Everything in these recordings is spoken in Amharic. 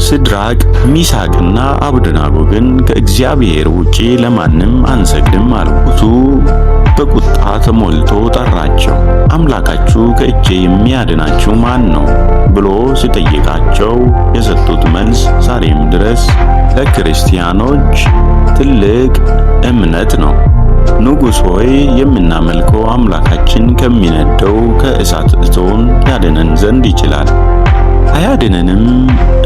ሲድራቅ ሚሳቅና አብደናጎ ግን ከእግዚአብሔር ውጪ ለማንም አንሰግድም አሉ። ንጉሡ በቁጣ ተሞልቶ ጠራቸው። አምላካችሁ ከእጄ የሚያድናችሁ ማን ነው ብሎ ሲጠይቃቸው የሰጡት መልስ ዛሬም ድረስ ለክርስቲያኖች ትልቅ እምነት ነው። ንጉሥ ሆይ የምናመልከው አምላካችን ከሚነደው ከእሳት እቶን ያድነን ዘንድ ይችላል። አያድነንም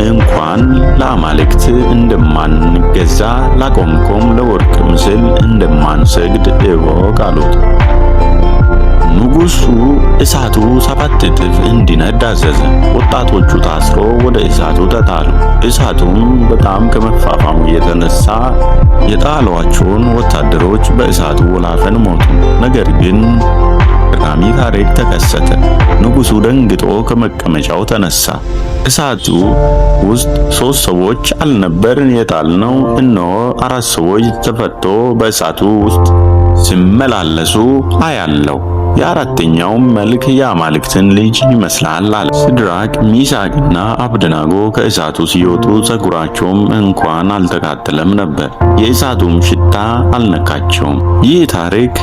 እንኳን ለአማልክት እንደማንገዛ ላቆምኮም ለወርቅ ምስል እንደማንሰግድ እወቅ አሉት። ንጉሡ እሳቱ 7 እጥፍ እንዲነድ አዘዘ። ወጣቶቹ ታስሮ ወደ እሳቱ ተጣሉ። እሳቱም በጣም ከመፋፋሙ የተነሳ የጣሏቸውን ወታደሮች በእሳቱ ወላፈን ሞቱ። ነገር ግን አስገራሚ ታሪክ ተከሰተ። ንጉሡ ደንግጦ ከመቀመጫው ተነሳ። እሳቱ ውስጥ 3 ሰዎች አልነበርን የጣልነው? እነሆ 4 ሰዎች ተፈቶ በእሳቱ ውስጥ ሲመላለሱ አያለው። የአራተኛውም መልክ የአማልክትን ልጅ ይመስላል አለ። ሲድራቅ ሚሳቅና አብደናጎ ከእሳቱ ሲወጡ ፀጉራቸውም እንኳን አልተቃጠለም ነበር፣ የእሳቱም ሽታ አልነካቸውም። ይህ ታሪክ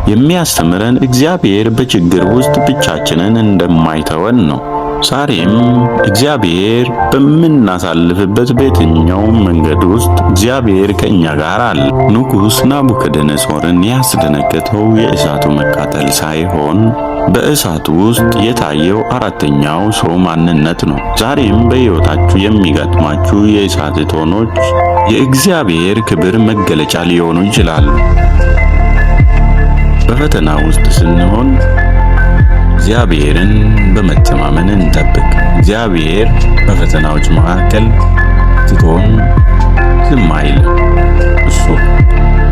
የሚያስተምረን እግዚአብሔር በችግር ውስጥ ብቻችንን እንደማይተወን ነው። ዛሬም እግዚአብሔር በምናሳልፍበት በየትኛውም መንገድ ውስጥ እግዚአብሔር ከእኛ ጋር አለ። ንጉሥ ናቡከደነጾርን ያስደነገጠው የእሳቱ መቃጠል ሳይሆን በእሳቱ ውስጥ የታየው አራተኛው ሰው ማንነት ነው። ዛሬም በሕይወታችሁ የሚገጥማችሁ የእሳት እቶኖች የእግዚአብሔር ክብር መገለጫ ሊሆኑ ይችላሉ። በፈተና ውስጥ ስንሆን እግዚአብሔርን በመተማመን እንጠብቅ። እግዚአብሔር በፈተናዎች መካከል ትቶን ዝም አይልም። እሱ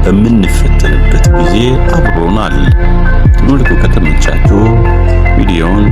በምንፈተንበት ጊዜ አብሮን አለ። ትምህርቱ ከተመቻችሁ ቪዲዮውን